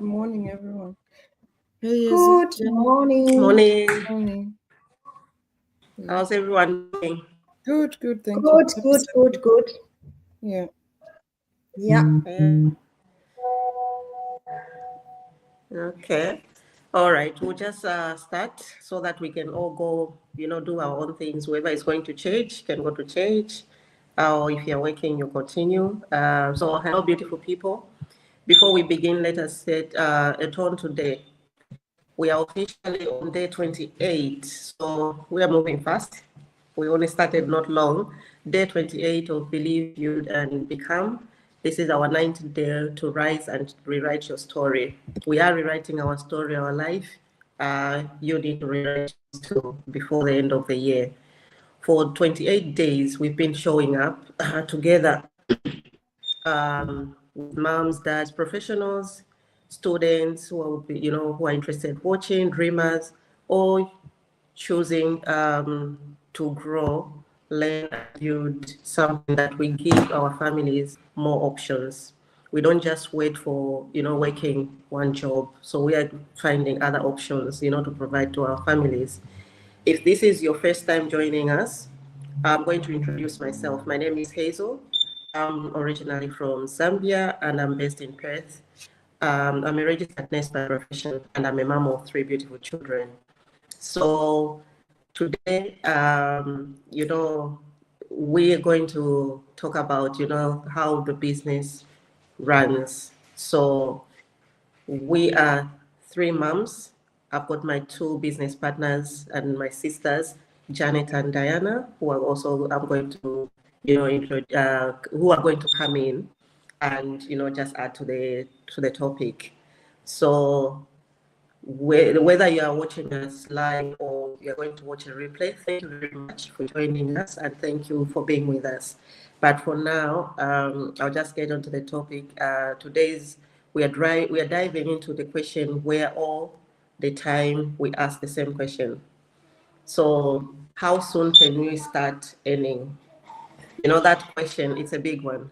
Good morning, everyone. Hey, Good morning. Morning. Yeah. How's everyone doing? Good. Thank Good, you. good, good, good. Yeah. Yeah. Okay. All right. We'll just start so that we can all go, do our own things. Whoever is going to church can go to church. Or if you're working, you continue. So, hello, beautiful people. Before we begin, let us set a tone today. We are officially on day 28, so we are moving fast. We only started not long. Day 28 of Believe, Build, and Become. This is our 90th day to rise and rewrite your story. We are rewriting our story, our life. You need to rewrite yours too before the end of the year. For 28 days, we've been showing up together with moms, dads, professionals, students who are interested, watching, dreamers, all choosing to grow, learn, and build something that will give our families more options. We don't just wait for, working one job. So we are finding other options, to provide to our families. If this is your first time joining us, I'm going to introduce myself. My name is Hazel. I'm originally from Zambia and I'm based in Perth. I'm a registered nurse by profession and I'm a mom of 3 beautiful children. So today, we are going to talk about, how the business runs. So we are 3 moms. I've got my 2 business partners and my sisters, Janet and Diana, who are also I'm going to, who are going to come in and just add to the topic. So whether you are watching us live or you're going to watch a replay, thank you very much for joining us and thank you for being with us. But for now, I'll just get onto the topic. Today's we are diving into the question where all the time we ask the same question. So how soon can we start earning? That question, it's a big one.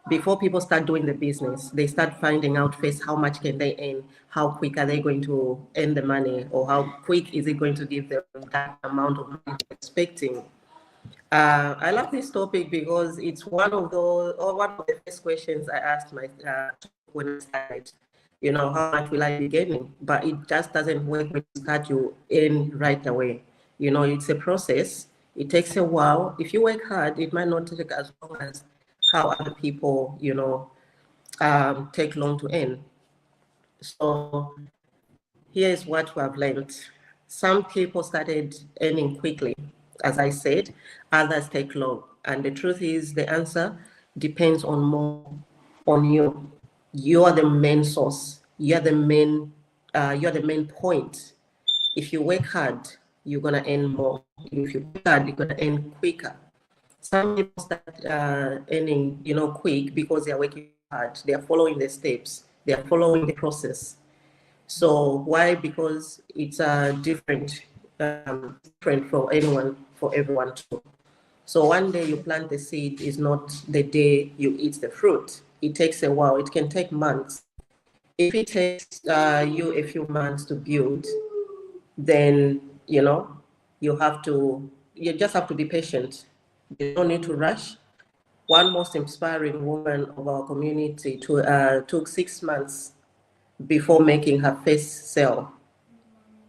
Before people start doing the business, they start finding out first how much can they earn, how quick are they going to earn the money, or how quick is it going to give them that amount of money they're expecting. I love this topic because it's one of the first questions I asked my when I started. How much will I be getting? But it just doesn't work when you start you earn right away. It's a process. It takes a while. If you work hard, it might not take as long as how other people, take long to earn. So here's what we have learned. Some people started earning quickly, as I said, others take long. And the truth is the answer depends on you. You are the main source. You're the main point. If you work hard, you're gonna earn more. If you work hard, you're gonna earn quicker. Some people start earning, quick because they are working hard. They are following the steps. They are following the process. So why? Because it's different for everyone too. So one day you plant the seed is not the day you eat the fruit. It takes a while. It can take months. If it takes you a few months to build, then you just have to be patient. You don't need to rush. One most inspiring woman of our community took 6 months before making her first sale.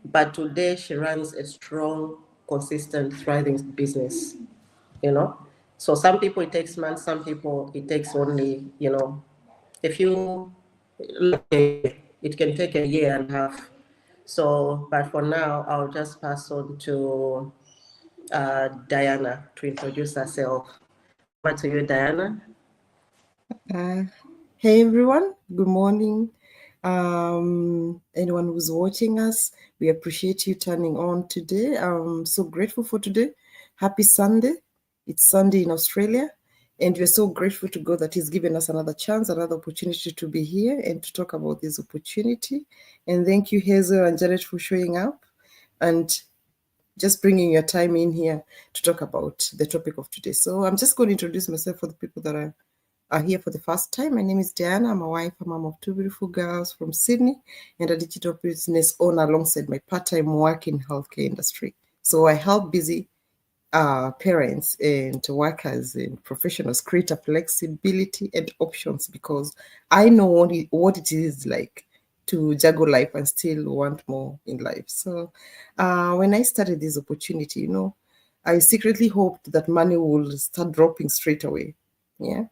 But today she runs a strong, consistent, thriving business, you know. So some people it takes months, some people it takes only, a few, it can take a year and a half. So, but for now, I'll just pass on to Diana to introduce herself. Over to you, Diana. Hey, everyone. Good morning. Anyone who's watching us, we appreciate you turning on today. I'm so grateful for today. Happy Sunday. It's Sunday in Australia. And we're so grateful to God that He's given us another chance, another opportunity to be here and to talk about this opportunity. And thank you, Hazel and Janet, for showing up and just bringing your time in here to talk about the topic of today. So I'm just going to introduce myself for the people that are here for the first time, my name is Diana. I'm a wife, a mom of two beautiful girls from Sydney, and a digital business owner alongside my part-time work in healthcare industry. So I help busy parents and workers and professionals create a flexibility and options, because I know what it is like to juggle life and still want more in life. So when I started this opportunity, I secretly hoped that money will start dropping straight away. Yeah.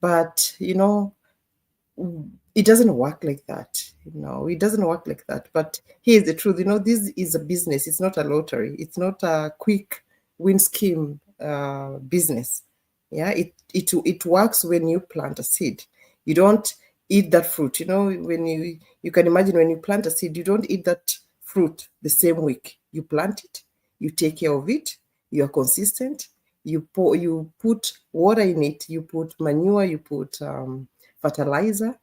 But, it doesn't work like that. It doesn't work like that. But here's the truth. This is a business. It's not a lottery. It's not a quick win scheme business. Yeah, it works when you plant a seed. You don't eat that fruit. When you can imagine, when you plant a seed, you don't eat that fruit the same week. You plant it, you take care of it, you are consistent, you put water in it, you put manure, you put fertilizer,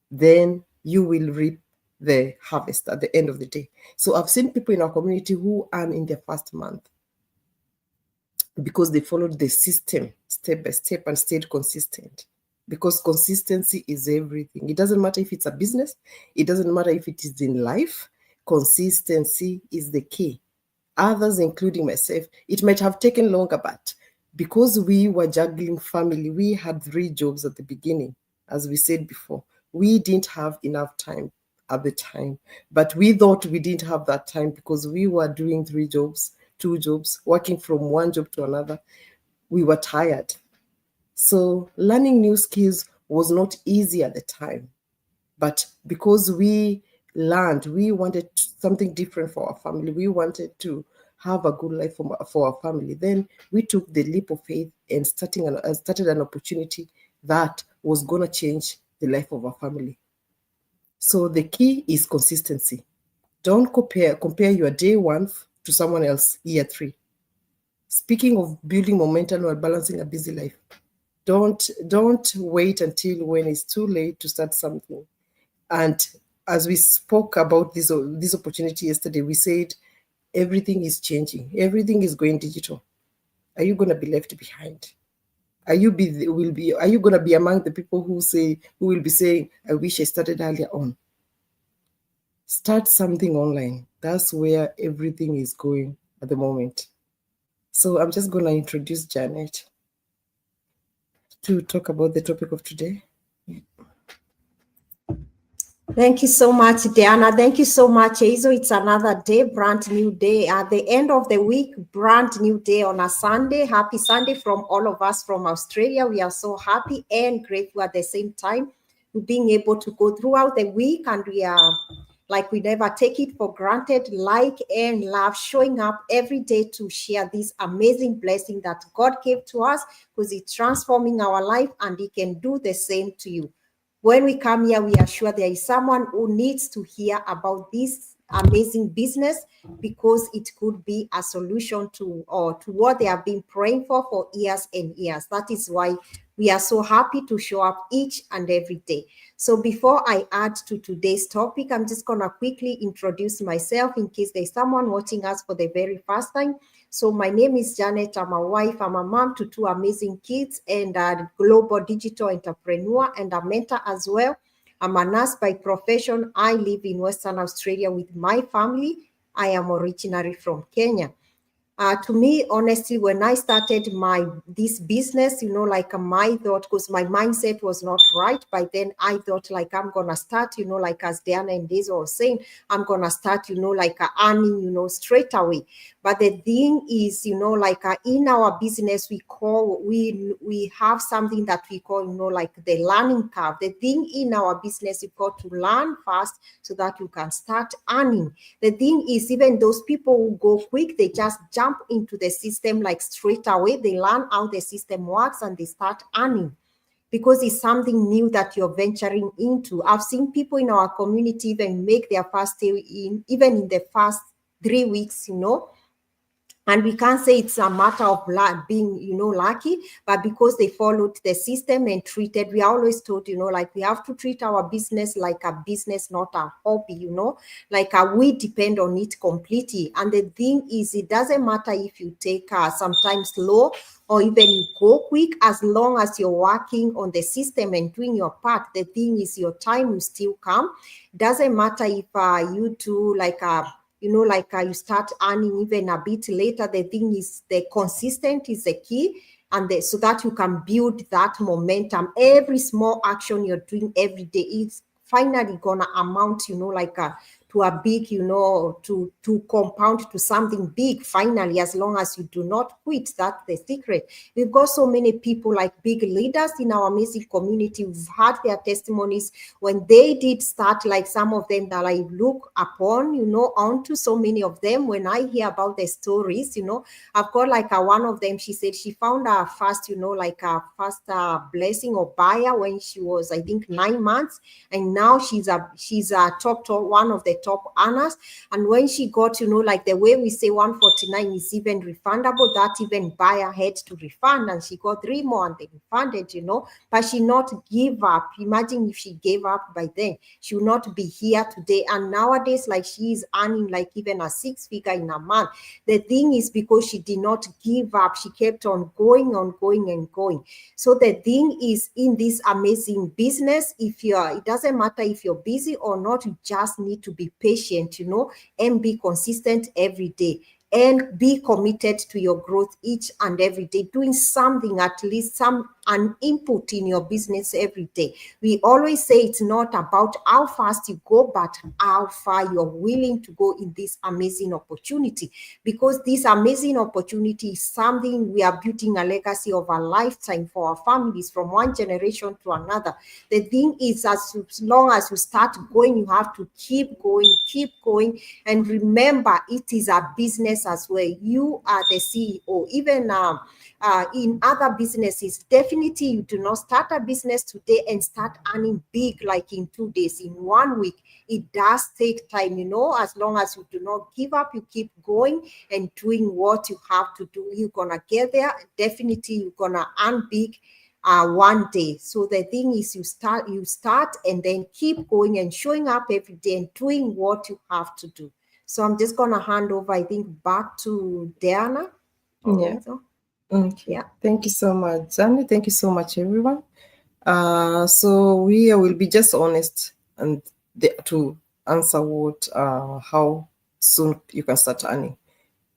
then you will reap the harvest at the end of the day. So I've seen people in our community who earn in their first month because they followed the system step by step and stayed consistent. Because consistency is everything. It doesn't matter if it's a business, it doesn't matter if it is in life. Consistency is the key. Others, including myself, it might have taken longer, but because we were juggling family, we had 3 jobs at the beginning, as we said before. We didn't have enough time at the time, but we thought we didn't have that time because we were doing 3 jobs, 2 jobs, working from one job to another. We were tired. So learning new skills was not easy at the time. But because we learned, we wanted something different for our family. We wanted to have a good life for our family. Then we took the leap of faith and started an opportunity that was going to change the life of our family. So the key is consistency. Don't compare your day 1 to someone else year 3. Speaking of building momentum while balancing a busy life, don't wait until when it's too late to start something. And as we spoke about this opportunity yesterday, we said everything is changing. Everything is going digital. Are you going to be left behind? Are you going to be among the people who will be saying, I wish I started earlier on? Start something online. That's where everything is going at the moment. So I'm just going to introduce Janet to talk about the topic of today. Thank you so much, Diana. Thank you so much, Hazel. It's another day, brand new day. At the end of the week, brand new day on a Sunday. Happy Sunday from all of us from Australia. We are so happy and grateful at the same time to being able to go throughout the week, and we are like we never take it for granted, like and love showing up every day to share this amazing blessing that God gave to us, because it's transforming our life and He can do the same to you. When we come here, we are sure there is someone who needs to hear about this amazing business, because it could be a solution to what they have been praying for years and years. That is why we are so happy to show up each and every day. So before I add to today's topic, I'm just going to quickly introduce myself in case there's someone watching us for the very first time. So my name is Janet. I'm a wife. I'm a mom to 2 amazing kids and a global digital entrepreneur and a mentor as well. I'm a nurse by profession. I live in Western Australia with my family. I am originally from Kenya. To me, honestly, when I started this business, like my thought, because my mindset was not right by then, I thought like I'm gonna start, like as Diana and Daisy was saying, I'm gonna start, like earning, straight away. But the thing is, like in our business, we have something that we call, like the learning curve. The thing in our business, you've got to learn fast so that you can start earning. The thing is, even those people who go quick, they just jump into the system like straight away. They learn how the system works and they start earning, because it's something new that you're venturing into. I've seen people in our community even make their first day even in the first 3 weeks, And we can't say it's a matter of being, lucky, but because they followed the system and treated, we are always told, like we have to treat our business like a business, not a hobby, like we depend on it completely. And the thing is, it doesn't matter if you take sometimes slow or even you go quick, as long as you're working on the system and doing your part. The thing is, your time will still come. Doesn't matter if you do like you start earning even a bit later. The thing is, the consistent is the key, and so that you can build that momentum. Every small action you're doing every day is finally gonna amount, to a big, to compound to something big finally, as long as you do not quit. That's the secret. We've got so many people, like big leaders in our amazing community. We've had their testimonies when they did start, like some of them that I look upon, onto so many of them. When I hear about the stories, I've got like one of them, she said she found her first, like a first blessing or buyer when she was, I think, 9 months. And now she's a top one of the top earners. And when she got, like the way we say 149 is even refundable, that even buyer had to refund, and she got 3 more and they refunded, but she not give up. Imagine if she gave up by then, she would not be here today. And nowadays, like, she is earning like even a 6-figure in a month. The thing is, because she did not give up, she kept on going and going. So the thing is, in this amazing business, it doesn't matter if you're busy or not, you just need to be patient, and be consistent every day, and be committed to your growth each and every day, doing something, at least an input in your business every day. We always say it's not about how fast you go, but how far you're willing to go in this amazing opportunity, because this amazing opportunity is something we are building a legacy of a lifetime for our families, from one generation to another. The thing is, as long as you start going, you have to keep going, and remember, it is a business as well. You are the CEO. Even in other businesses, definitely you do not start a business today and start earning big like in 2 days, in 1 week. It does take time, as long as you do not give up, you keep going and doing what you have to do, you're gonna get there. Definitely you're gonna earn big one day. So the thing is, you start and then keep going and showing up every day and doing what you have to do. So I'm just gonna hand over, I think, back to Diana. Yeah. Okay. Yeah. Thank you so much, Zanny. Thank you so much, everyone. So we will be just honest and to answer how soon you can start earning.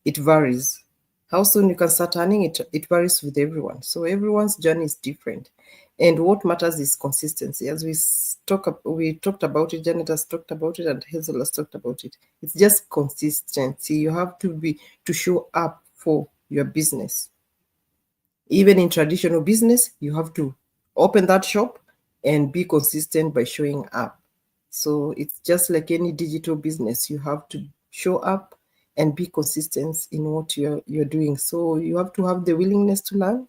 It varies. How soon you can start earning, it varies with everyone. So everyone's journey is different. And what matters is consistency. As we talked about it, Janet has talked about it, and Hazel has talked about it. It's just consistency. You have to show up for your business. Even in traditional business, you have to open that shop and be consistent by showing up. So it's just like any digital business. You have to show up and be consistent in what you're doing. So you have to have the willingness to learn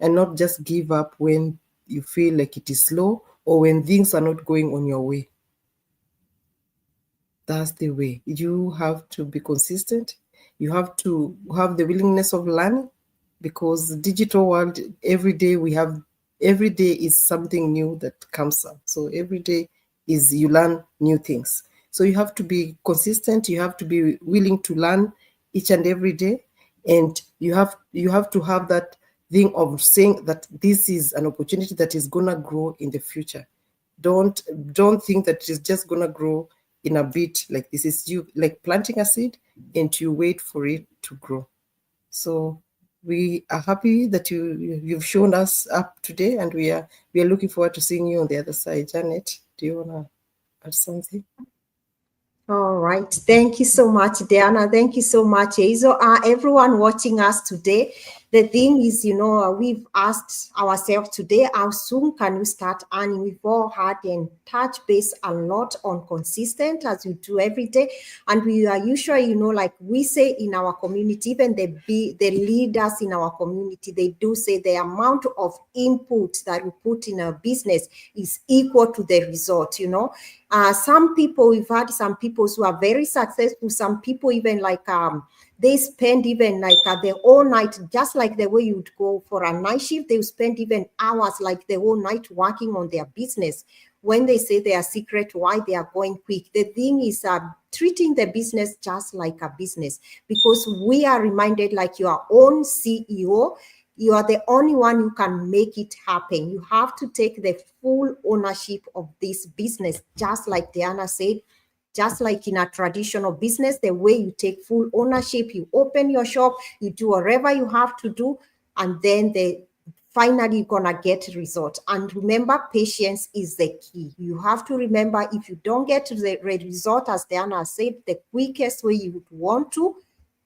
and not just give up when you feel like it is slow or when things are not going on your way. That's the way. You have to be consistent. You have to have the willingness of learning, because the digital world, every day is something new that comes up. So every day is you learn new things. So you have to be consistent. You have to be willing to learn each and every day, and you have to have that thing of saying that this is an opportunity that is gonna grow in the future. Don't think that it's just gonna grow in a bit. Like, this is you like planting a seed and you wait for it to grow. So we are happy that you've shown us up today, and we are looking forward to seeing you on the other side. Janet, do you want to add something? All right. Thank you so much, Diana. Thank you so much, Hazel. Everyone watching us today, the thing is, we've asked ourselves today, how soon can you start earning? We've all had and touch base a lot on consistent, as you do every day. And we are usually, like we say in our community, even the leaders in our community, they do say the amount of input that we put in our business is equal to the result, some people, we've had some people who are very successful, some people even like They spend even like the whole night, just like the way you'd go for a night shift, they spend even hours like the whole night working on their business. When they say they are secret, why they are going quick, the thing is treating the business just like a business, because we are reminded like your own CEO, you are the only one who can make it happen. You have to take the full ownership of this business, just like Diana said. Just like in a traditional business, the way you take full ownership, you open your shop, you do whatever you have to do, and then finally you're gonna get result. And remember, patience is the key. You have to remember, if you don't get the result, as Diana said, the quickest way you would want to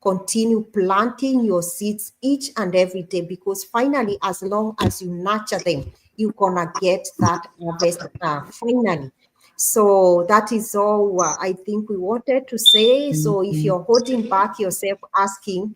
continue planting your seeds each and every day, because finally, as long as you nurture them, you're gonna get that harvest finally. So that is all I think we wanted to say. So if you're holding back yourself, asking,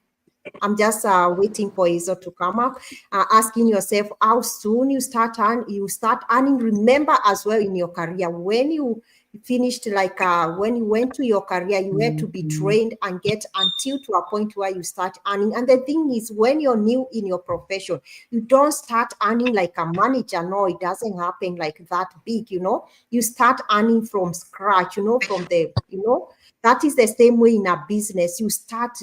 I'm just waiting for Hazel to come up, asking yourself how soon you start earning. Remember as well in your career, when you finished, like when you went to your career, you had to be trained and get until to a point where you start earning. And the thing is, when you're new in your profession, you don't start earning like a manager. No, it doesn't happen like that big, you start earning from scratch, from the, that is the same way in a business. You start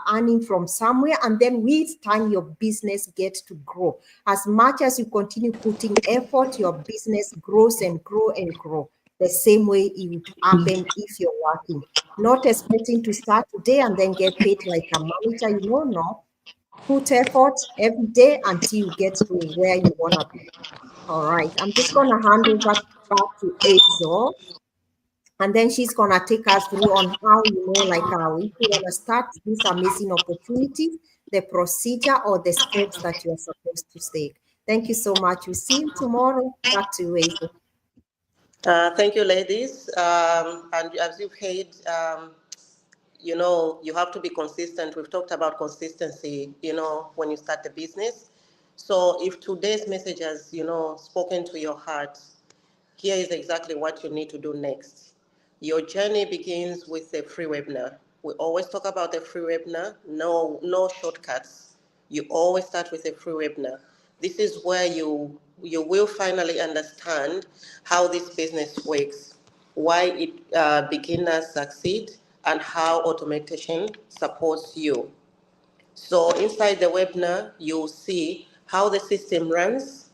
earning from somewhere, and then with time, your business gets to grow. As much as you continue putting effort, your business grows and grow and grow. The same way it would happen if you're working. Not expecting to start today and then get paid like a manager, no. Put effort every day until you get to where you want to be. All right, I'm just going to hand over back to Hazel. And then she's going to take us through on how, if you want to start this amazing opportunity, the procedure or the steps that you are supposed to take. Thank you so much. We'll see you tomorrow. Back to you, Hazel. Thank you, ladies. And as you've heard, you have to be consistent. We've talked about consistency, when you start the business. So if today's message has, spoken to your heart, here is exactly what you need to do next. Your journey begins with a free webinar. We always talk about a free webinar, no shortcuts. You always start with a free webinar. This is where you will finally understand how this business works, why beginners succeed, and how automation supports you. So inside the webinar, you'll see how the system runs.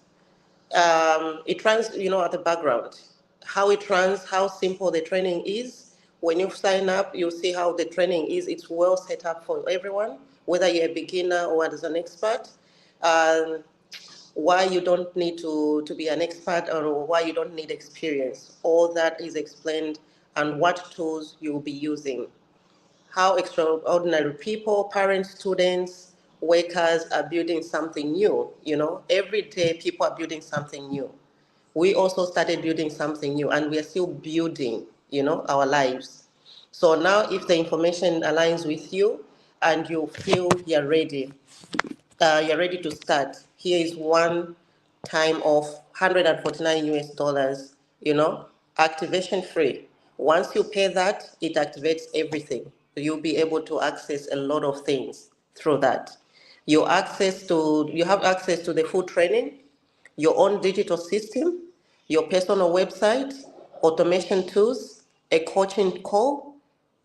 It runs, at the background, how it runs, how simple the training is. When you sign up, you'll see how the training is. It's well set up for everyone, whether you're a beginner or as an expert. Why you don't need to be an expert, or why you don't need experience. All that is explained, and what tools you'll be using. How extraordinary people, parents, students, workers are building something new. Every day people are building something new. We also started building something new, and we are still building, our lives. So now, if the information aligns with you and you feel you're ready to start, here is one time of 149 US dollars, activation free. Once you pay that, it activates everything. You'll be able to access a lot of things through that. You have access to the full training, your own digital system, your personal website, automation tools, a coaching call,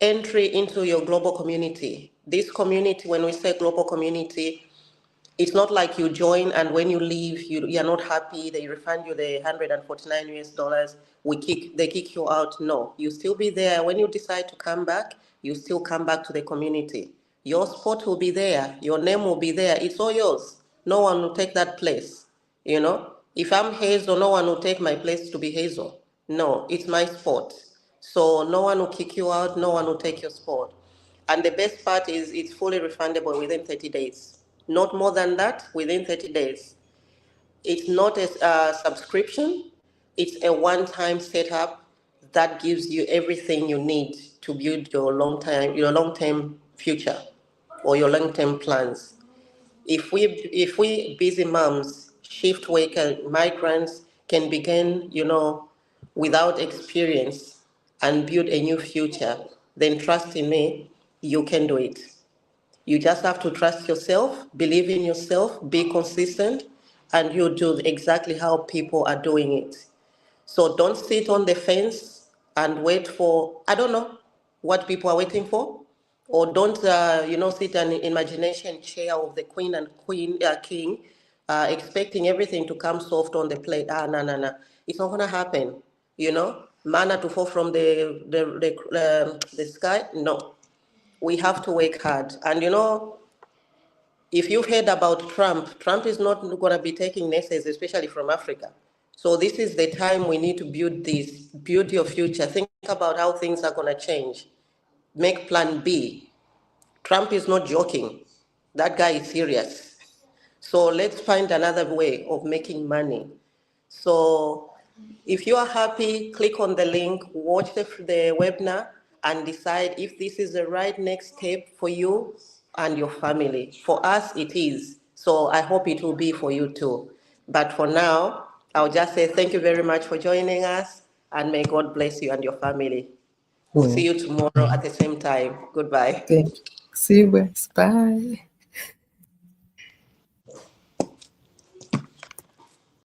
entry into your global community. This community, when we say global community, it's not like you join and when you leave, you're not happy, they refund you the 149 US dollars, they kick you out. No, you still be there. When you decide to come back, you still come back to the community. Your spot will be there, your name will be there, it's all yours. No one will take that place. If I'm Hazel, no one will take my place to be Hazel. No, it's my spot. So no one will kick you out, no one will take your spot. And the best part is it's fully refundable within 30 days. Not more than that, within 30 days. It's not a subscription, it's a one-time setup that gives you everything you need to build your long-term future or your long-term plans. If we busy moms, shift worker, migrants can begin, without experience and build a new future, then trust in me, you can do it. You just have to trust yourself, believe in yourself, be consistent, and you do exactly how people are doing it. So don't sit on the fence and wait for, I don't know what people are waiting for. Or don't, sit in an imagination chair of the king, expecting everything to come soft on the plate. No, no, no. It's not going to happen. Manna to fall from the sky. No, we have to work hard. And if you've heard about Trump, Trump is not going to be taking nurses, especially from Africa. So this is the time we need to build this, build your future. Think about how things are going to change. Make plan B. Trump is not joking. That guy is serious. So let's find another way of making money. So if you are happy, click on the link, watch the webinar, and decide if this is the right next step for you and your family. For us, it is. So I hope it will be for you too. But for now, I'll just say thank you very much for joining us, and may God bless you and your family. We'll see you tomorrow at the same time. Goodbye. Thank you. See you guys. Bye.